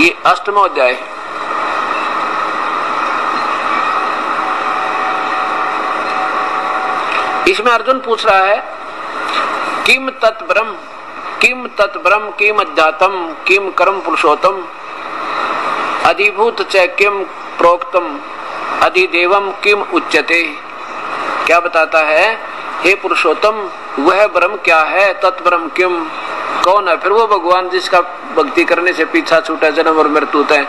ये अष्टमो अध्याय है। इसमें अर्जुन पूछ रहा है किम तत्ब्रह्म किम तत्ब्रह्म किम अध्यात्म किम कर्म पुरुषोत्तम अधिभूत च किम प्रोक्तम अधिदेवम किम उच्यते। क्या बताता है, हे पुरुषोत्तम वह ब्रह्म क्या है, तत्ब्रह्म किम कौन है, फिर वो भगवान जिसका भक्ति करने से पीछा छूटा जन्म और मृत्यु है।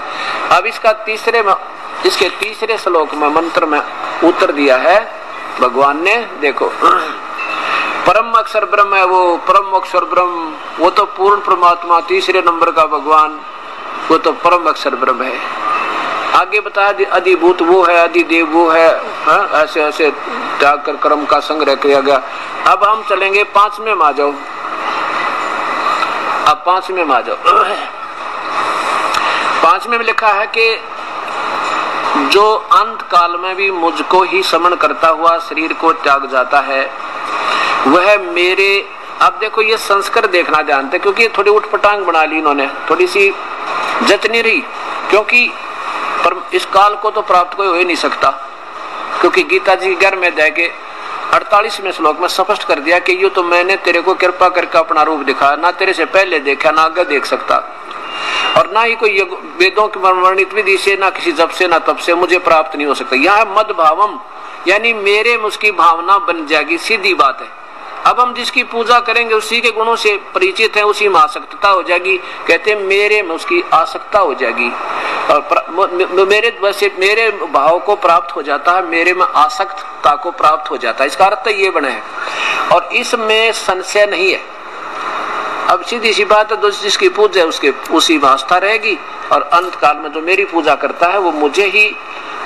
अब इसके तीसरे श्लोक में मंत्र में उत्तर दिया है भगवान ने। देखो परम अक्षर ब्रह्म है वो, परम अक्षर ब्रह्म वो तो पूर्ण परमात्मा, तीसरे नंबर का भगवान वो तो परम अक्षर ब्रह्म है। आगे बताया अधिभूत वो है, अधिदेव वो है, ऐसे ऐसे त्याग कर कर्म का संग्रह किया गया। अब हम चलेंगे पांचवें में आ जाओ, अब पांचवें में आ जाओ। पांचवें में लिखा है कि जो अंत काल में भी मुझको ही समन करता हुआ शरीर को त्याग जाता है वह मेरे, अब देखो ये संस्कार देखना जानते, क्योंकि थोड़ी उठपटांग बना ली इन्होंने, थोड़ी सी जच नहीं रही, क्योंकि पर इस काल को तो प्राप्त कोई हो ही नहीं सकता, क्योंकि गीता जी 11वें अध्याय के 48वें श्लोक में स्पष्ट कर दिया कि ये तो मैंने तेरे को कृपा करके अपना रूप दिखाया, ना तेरे से पहले देखा ना आगे देख सकता, और ना ही कोई वेदों की वर्णित विधि से, ना किसी जप से ना तप से मुझे प्राप्त नहीं हो सकता। यहाँ मद भावम यानी मेरे में उसकी भावना बन जाएगी, सीधी बात है। अब हम जिसकी पूजा करेंगे उसी के गुणों से परिचित है, उसी में आसक्तता हो जाएगी। कहते हैं मेरे में उसकी आसक्ता हो जाएगी और मेरे भाव को प्राप्त हो जाता है, मेरे में आसक्तता को प्राप्त हो जाता है। इसका अर्थ ये बना है और इसमें संशय नहीं है। अब सीधी सी बात है, जिसकी पूजा है उसके उसी में आस्था रहेगी और अंत काल में जो मेरी पूजा करता है वो मुझे ही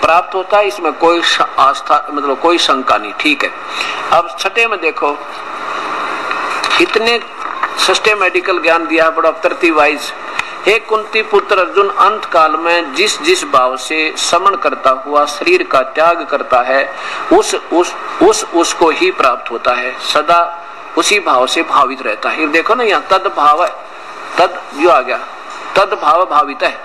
प्राप्त होता है, इसमें कोई आस्था मतलब कोई शंका नहीं। ठीक है, अब छठे में देखो, इतने सिस्टेमेटिकल ज्ञान दिया है बड़ा तरतीब वाइज। हे कुंती पुत्र अर्जुन, अंत काल में जिस जिस भाव से समन करता हुआ शरीर का त्याग करता है उसको ही प्राप्त होता है, सदा उसी भाव से भावित रहता है। देखो ना यहाँ तद भाव है, तद जो आ गया, तद भाव भावित है,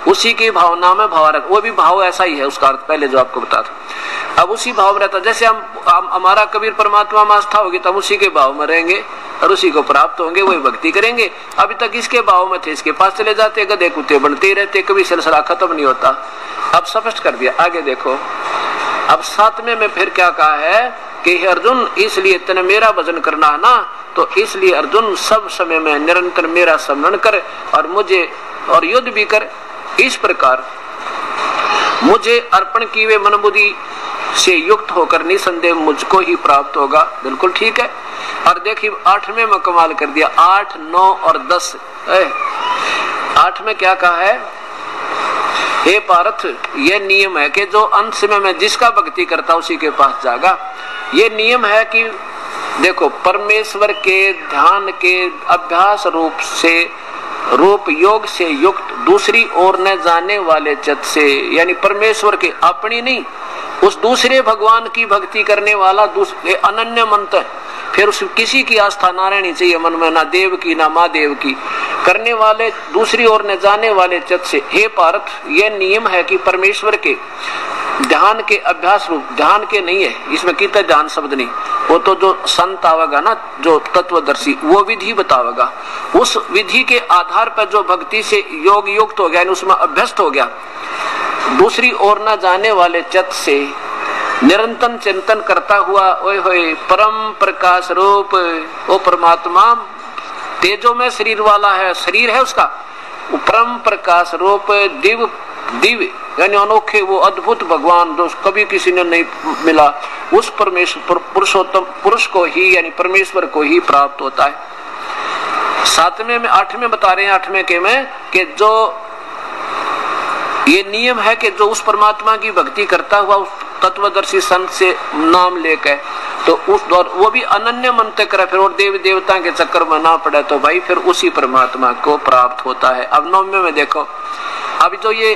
उसी की भावना में भाव रख, वो भी भाव ऐसा ही है, उसका अर्थ पहले जो आपको बता था। अब उसी भाव में रहता, जैसे हम हमारा कबीर परमात्मा में आस्था होगी तब उसी के भाव में रहेंगे और उसी को प्राप्त होंगे, वही भक्ति करेंगे। अभी तक इसके भाव में थे, इसके पास चले जाते, गधे कुत्ते बनते ही रहते, कभी सिलसिला खत्म नहीं होता। अब स्पष्ट कर दिया, आगे देखो। अब सातवें में फिर क्या कहा है कि अर्जुन इसलिए तने मेरा भजन करना है ना, तो इसलिए अर्जुन सब समय में निरंतर मेरा स्मरण कर और मुझे और युद्ध भी कर, इस प्रकार मुझे अर्पण की वे मन बुद्धि से युक्त होकर निसंदेह मुझको ही प्राप्त होगा। बिल्कुल ठीक है। और देखिए 8वें में कमाल कर दिया, 8, 9 और 10। 8 में क्या कहा है, हे पार्थ यह नियम है कि जो अंत समय में जिसका भक्ति करता उसी के पास जागा। ये नियम है कि देखो परमेश्वर के ध्यान के अभ्यास रूप योग से युक्त दूसरी ओर न जाने वाले चित्त से, यानी परमेश्वर के अपनी नहीं उस दूसरे भगवान की भक्ति करने वाला दूसरे अनन्य मंत्र, फिर उस किसी की आस्था ना रहनी चाहिए मन में, ना देव की ना माँ देव की, करने वाले दूसरी ओर न जाने वाले चित्त से। हे पार्थ यह नियम है कि परमेश्वर के ध्यान के अभ्यास रूप, ध्यान के नहीं है इसमें कितना ध्यान शब्द नहीं, वो तो जो संत आवेगा ना, जो तत्वदर्शी, वो विधि बतावेगा। उस विधि के आधार पर जो भक्ति से योग युक्त हो गया, उसमें अभ्यस्त हो गया, दूसरी ओर न जाने वाले चित्त से निरंतर चिंतन करता हुआ, ओए होए परम प्रकाश रूप वो परमात्मा तेजो में शरीर वाला है, शरीर है उसका, परम प्रकाश रूप दिव्य यानी अनोखे वो अद्भुत भगवान जो कभी किसी ने नहीं मिला, उस परमेश्वर पुरुषोत्तम पुरुष को ही यानी परमेश्वर को ही प्राप्त होता है। 7वें में 8वें बता रहे हैं, 8वें के में कि जो ये नियम है कि जो उस परमात्मा की भक्ति करता हुआ उस तत्वदर्शी संत से नाम लेकर तो उस दौर वो भी अनन्य मन तक करे, फिर और देवी देवता के चक्कर में ना पड़े, तो भाई फिर उसी परमात्मा को प्राप्त होता है। अब 9वें में देखो, अभी जो ये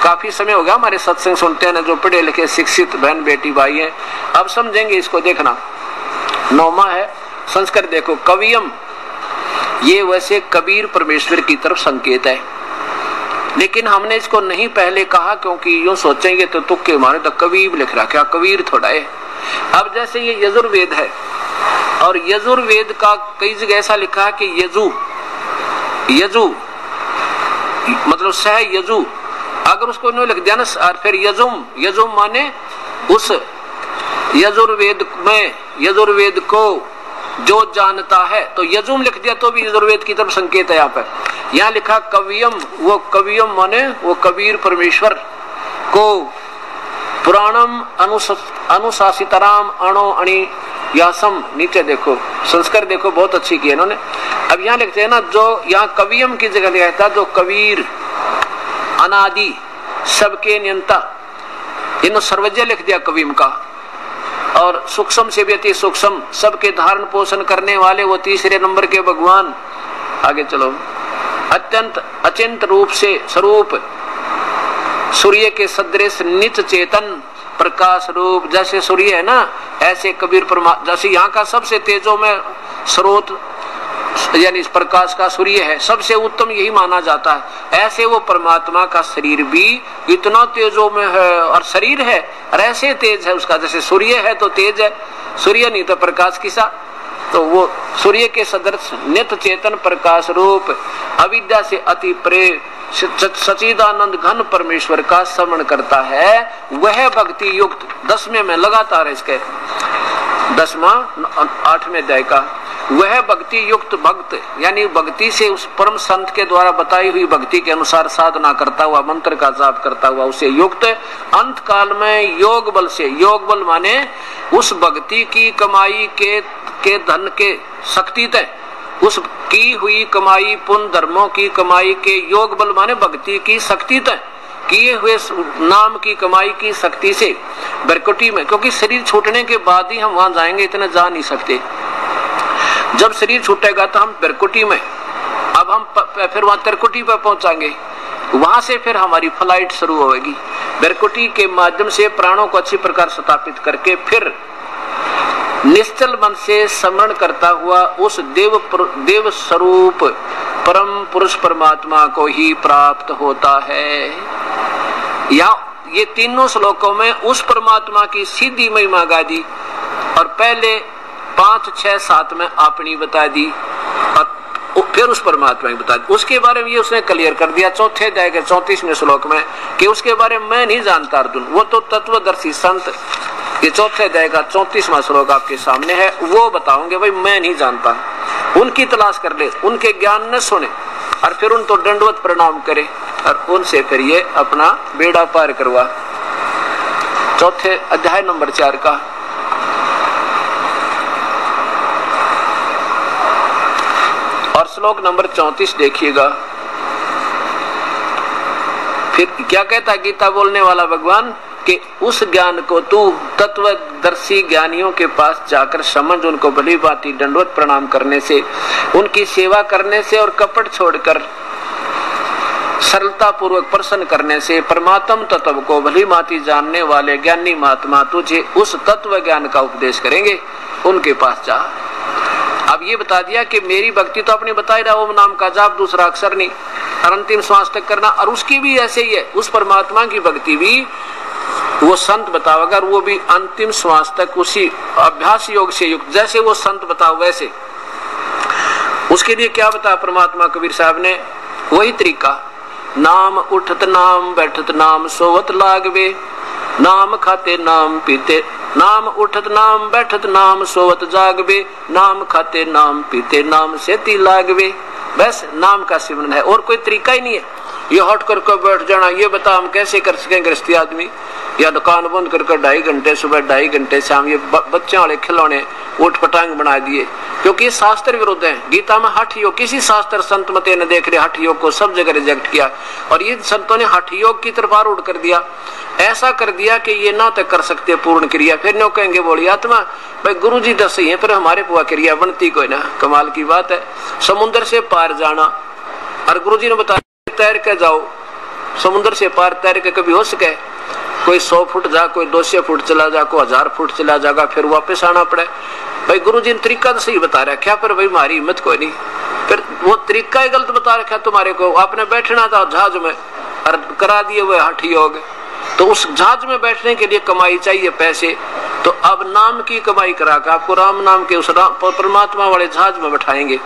काफी समय हो गया हमारे सत्संग सुनते हैं ना, जो पढ़े लिखे शिक्षित बहन बेटी भाई हैं, अब समझेंगे इसको। देखना 9वां है संस्कार, देखो कवियम, ये वैसे कबीर परमेश्वर की तरफ संकेत है। लेकिन हमने इसको नहीं पहले कहा क्योंकि यूं सोचेंगे तो तुक्के मारे तो कबीर लिख रहा, क्या कबीर थोड़ा है। अब जैसे ये यजुर्वेद है और यजुर्वेद का कई जगह ऐसा लिखा है कि यजु मतलब सह यजु, अगर उसको इन्होंने लिख दिया ना और फिर यजुम माने उस यजुर्वेद को जो जानता है, तो यजुम लिख दिया तो भी यजुर्वेद की तरफ संकेत है। यहाँ लिखा कवियम, वो कवियम माने वो कबीर परमेश्वर को पुराणम अनुशासितराम अणो अणि यासम, नीचे देखो संस्कार देखो बहुत अच्छी की है इन्होंने। अब यहाँ लिखते हैं ना, जो यहाँ कवियम की जगह लिखा था जो कबीर अनादि सबके नियंता, इन्होंने सर्वज्ञ लिख दिया कविम का। और सूक्ष्म से भी अति सूक्ष्म सबके धारण पोषण करने वाले वो तीसरे नंबर के भगवान। आगे चलो, अत्यंत अचिंत रूप से स्वरूप सूर्य के सदृश नित्य चेतन प्रकाश रूप, जैसे सूर्य है ना ऐसे कबीर परमात्मा, जैसे यहाँ का सबसे तेजो में स्रोत यानी इस प्रकाश का सूर्य है, सबसे उत्तम यही माना जाता है। ऐसे वो परमात्मा का शरीर भी इतना तेजो में है और शरीर है और ऐसे तेज है उसका, जैसे सूर्य है तो तेज है, सूर्य नहीं तो प्रकाश किसा। तो वो सूर्य के सदृश नित्य चेतन प्रकाश रूप अविद्या से अति प्रे सचिदानंद घन परमेश्वर का स्मरण करता है, वह भक्ति युक्त 10वें में लगातार इसके 10वां 8वें अध्याय का, वह भक्ति युक्त भक्त यानी भक्ति से उस परम संत के द्वारा बताई हुई भक्ति के अनुसार साधना करता हुआ मंत्र का जाप करता हुआ उसे युक्त अंत काल में योग बल से, योग बल माने उस भक्ति की कमाई के धन के शक्ति तय, उस की हुई कमाई पुण्य धर्मों की कमाई के योग बल माने भक्ति की शक्ति तय किए हुए नाम की कमाई की शक्ति से बरकुटी में, क्योंकि शरीर छूटने के बाद ही हम वहां जाएंगे, इतने जा नहीं सकते। जब शरीर छूटेगा तो हम बरकुटी में, अब हम फिर वहां तरकुटी पर पहुंचाएंगे, वहां से फिर हमारी फ्लाइट शुरू होगी। बरकुटी के माध्यम से प्राणों को अच्छी प्रकार स्थापित करके फिर निश्चल मन से स्मरण करता हुआ उस देव स्वरूप परम पुरुष परमात्मा को ही प्राप्त होता है। यहाँ ये तीनों श्लोकों में उस परमात्मा की सीधी महिमा गा दी और पहले 5, 6, 7 में अपनी बता दी और फिर उस परमात्मा की बता दी। उसके बारे में ये उसने क्लियर कर दिया चौथे अध्याय के 34वें श्लोक में कि उसके बारे में मैं नहीं जानता अर्जुन, वो तो तत्वदर्शी संत, ये चौथे अध्याय का 34वां श्लोक आपके सामने है, वो बताओगे भाई मैं नहीं जानता। उनकी तलाश कर ले, उनके ज्ञान न सुने और फिर उन तो दंडवत प्रणाम करे और उनसे फिर ये अपना बेड़ा पार करवा। चौथे अध्याय नंबर 4 का और श्लोक नंबर 34 देखिएगा। फिर क्या कहता है गीता बोलने वाला भगवान कि उस ज्ञान को तू तत्वदर्शी ज्ञानियों के पास जाकर समझ, उनको भली भांति दंडवत प्रणाम करने से, उनकी सेवा करने से और कपट छोड़कर सरलता पूर्वक प्रसन्न करने से परमात्म तत्व को भली भांति जानने वाले ज्ञानी महात्मा तुझे उस तत्व ज्ञान का उपदेश करेंगे, उनके पास जा। अब ये बता दिया कि मेरी भक्ति तो अपनी बता ही रहा, ओम नाम का जाप, दूसरा अक्षर नहीं, और अंतिम श्वास तक करना, और उसकी भी ऐसे ही है, उस परमात्मा की भक्ति भी वो संत बताओगा, वो भी अंतिम श्वास तक उसी अभ्यास योग से युक्त, जैसे वो संत बताओ वैसे। उसके लिए क्या बताया परमात्मा कबीर साहब ने, वही तरीका, नाम उठत नाम बैठत नाम सोवत लागवे, नाम खाते नाम पीते, नाम उठत नाम बैठत नाम सोवत जागवे, नाम खाते नाम पीते नाम सेती लागवे। बस नाम का सिमरन है, और कोई तरीका ही नहीं है। ये हट कर बैठ जाना, ये बता हम कैसे कर सकें गृहस्थी आदमी, या दुकान बंद कर 2.5 घंटे सुबह 2.5 घंटे शाम, ये बच्चों वाले खिलौने उठ पटांग बना दिए, क्योंकि ये शास्त्र विरुद्ध है। गीता में हठ योग, किसी शास्त्र संत मते ने देख रहे हठ योग को सब जगह रिजेक्ट किया, और ये संतों ने हठ योग की तरफ आरूढ़ कर दिया, ऐसा कर दिया कि ये ना तक कर सकते पूर्ण क्रिया। फिर नो कहेंगे बोली आत्मा भाई गुरु जी दस ही है, पर हमारे पुआ क्रिया बनती कोई ना। कमाल की बात है, समुद्र से पार जाना, और गुरु जी ने बताया तैर के जाओ, समुद्र से पार तैर के कभी हो सके? कोई 100 फुट जा, कोई 200 फुट चला जा, कोई 1000 फुट चला जाएगा, फिर वापस आना पड़े। भाई गुरु जी ने तरीका तो सही बता रखा, पर भाई हमारी हिम्मत कोई नहीं, फिर वो तरीका ही गलत बता रखा तुम्हारे को। आपने बैठना था जहाज में, और करा दिए वो हठ योग। तो उस जहाज में बैठने के लिए कमाई चाहिए, पैसे। तो अब नाम की कमाई करा कर आपको राम नाम के उस परमात्मा वाले जहाज में बैठाएंगे।